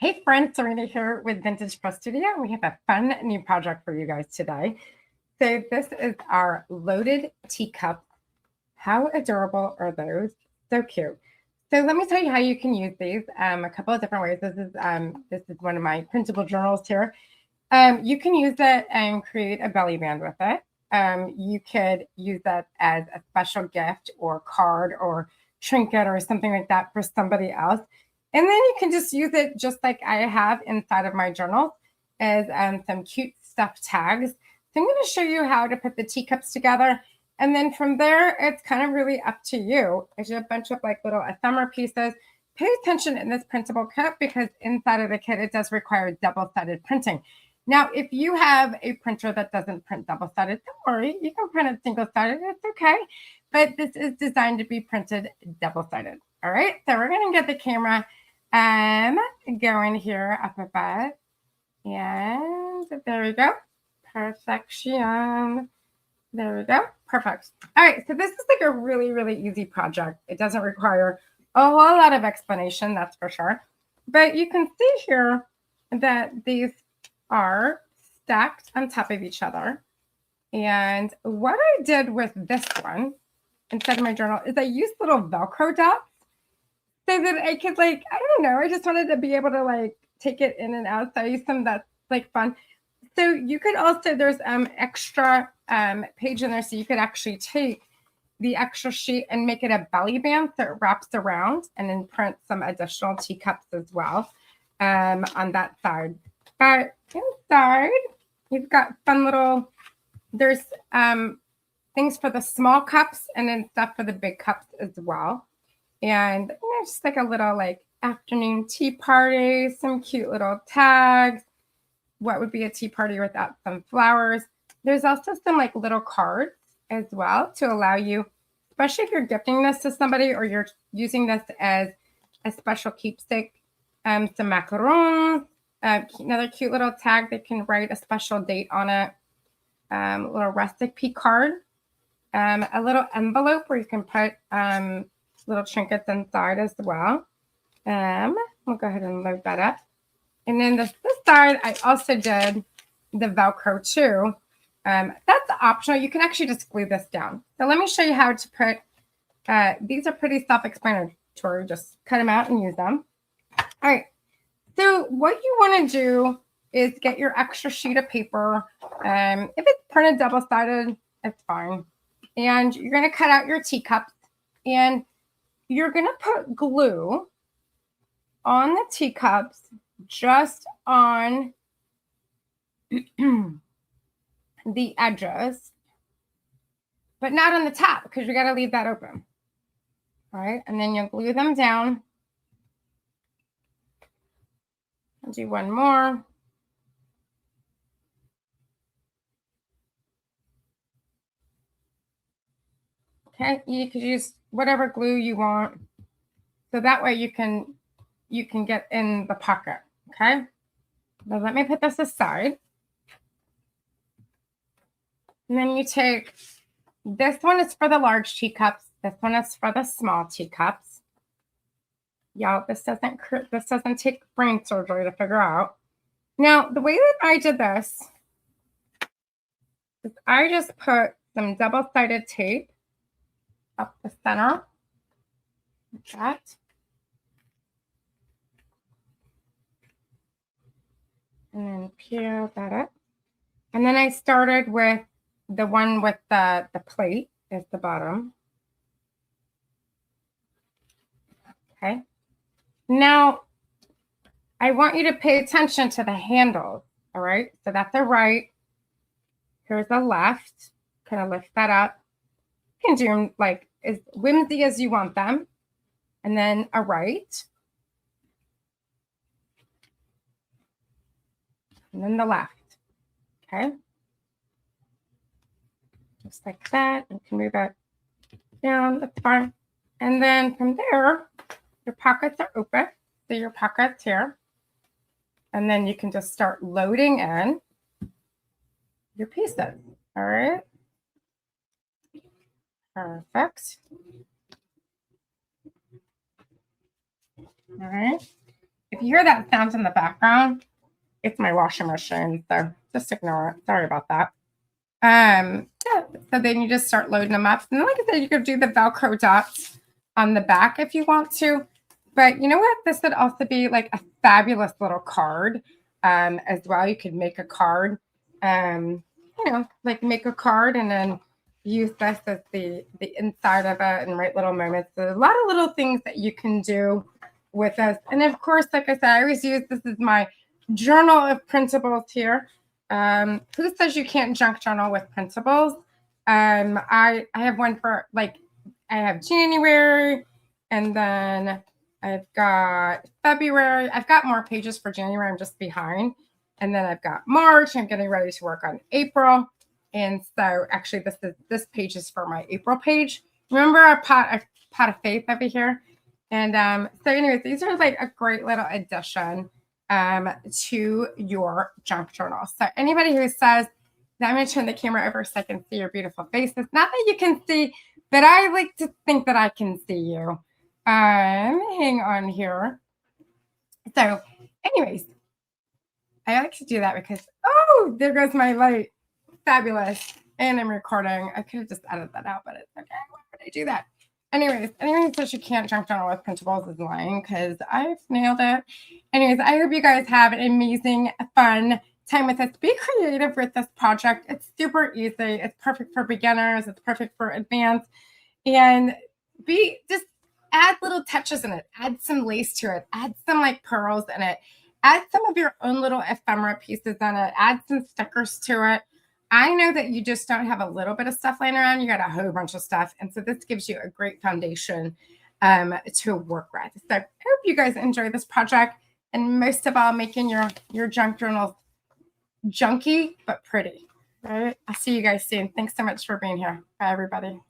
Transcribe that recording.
Hey friends, Serena here with Vintage Pro Studio. We have a fun new project for you guys today. So this is our loaded teacup. How adorable are those? So cute. So let me tell you how you can use these a couple of different ways. This is one of my printable journals here. You can use it and create a belly band with it. You could use that as a special gift or card or trinket or something like that for somebody else. And then you can just use it just like I have inside of my journals as some cute stuffed tags. So I'm going to show you how to put the teacups together. And then from there, it's kind of really up to you. There's a bunch of like little ephemera pieces. Pay attention in this printable kit because inside of the kit, it does require double-sided printing. Now, if you have a printer that doesn't print double-sided, don't worry. You can print it single-sided. It's okay. But this is designed to be printed double-sided. All right. So we're going to get the camera going here up above. And there we go. Perfection. There we go. Perfect. All right. So this is like a really, really easy project. It doesn't require a whole lot of explanation, that's for sure. But you can see here that these are stacked on top of each other. And what I did with this one instead of my journal is I used little Velcro dots so that I could I don't know, I just wanted to be able to take it in and out. So I used some that's fun. So you could also, there's extra page in there. So you could actually take the extra sheet and make it a belly band so it wraps around and then print some additional teacups as well on that side. But inside, you've got fun little, there's things for the small cups and then stuff for the big cups as well. And just like a little afternoon tea party, some cute little tags. What would be a tea party without some flowers? There's also some little cards as well to allow you, especially if you're gifting this to somebody or you're using this as a special keepsake, some macarons, another cute little tag that can write a special date on it, little recipe card, a little envelope where you can put little trinkets inside as well. We'll go ahead and load that up. And then this side, I also did the Velcro too. That's optional. You can actually just glue this down. So let me show you how to put, these are pretty self-explanatory. Just cut them out and use them. All right. So what you want to do is get your extra sheet of paper. If it's printed double-sided, it's fine. And you're going to cut out your teacups and you're going to put glue on the teacups just on the edges, but not on the top because you got to leave that open. All right. And then you'll glue them down. I'll do one more. Okay. You could use whatever glue you want. So that way you can get in the pocket. Okay. Now let me put this aside. And then you take, this one is for the large teacups. This one is for the small teacups. Y'all, this doesn't take brain surgery to figure out. Now, the way that I did this is I just put some double-sided tape up the center, like that. And then peel that up. And then I started with the one with the plate at the bottom. Okay. Now, I want you to pay attention to the handles. All right. So that's a right. Here's a left. Kind of lift that up. You can do them as whimsy as you want them. And then a right. And then the left. Okay. Just like that. You can move that down. That's fine. And then from there, your pockets are open. So your pockets here. And then you can just start loading in your pieces. All right. Perfect. All right. if you hear that sound in the background, it's my washing machine. So just ignore it. Sorry about that. Yeah, so then you just start loading them up. And like I said, you could do the Velcro dots on the back if you want to. But you know what? This would also be like a fabulous little card as well. You could make a card, like make a card and then use this as the inside of it and write little moments. So a lot of little things that you can do with this. And of course, like I said, I always use this as my journal of printables here. Who says you can't junk journal with printables? I have one for like, I have January, and then I've got February. I've got more pages for January. I'm just behind. And then I've got March. I'm getting ready to work on April. And so actually this page is for my April page. Remember our pot of faith over here? And so anyways, these are like a great little addition to your junk journal. So anybody who says, now I'm going to turn the camera over so I can see your beautiful faces. Not that you can see, but I like to think that I can see you. Hang on here. So anyways, I like to do that because, oh, there goes my light. Fabulous. And I'm recording. I could have just edited that out, but it's okay. Why would I do that? Anyways, anyone says you can't junk journal with printables is lying because I've nailed it. Anyways, I hope you guys have an amazing, fun time with us. Be creative with this project. It's super easy. It's perfect for beginners. It's perfect for advanced. And just add little touches in it. Add some lace to it. Add some like pearls in it. Add some of your own little ephemera pieces in it. Add some stickers to it. I know that you just don't have a little bit of stuff laying around. You got a whole bunch of stuff. And so this gives you a great foundation to work with. So I hope you guys enjoy this project. And most of all, making your junk journals junky, but pretty. All right. I'll see you guys soon. Thanks so much for being here. Bye, everybody.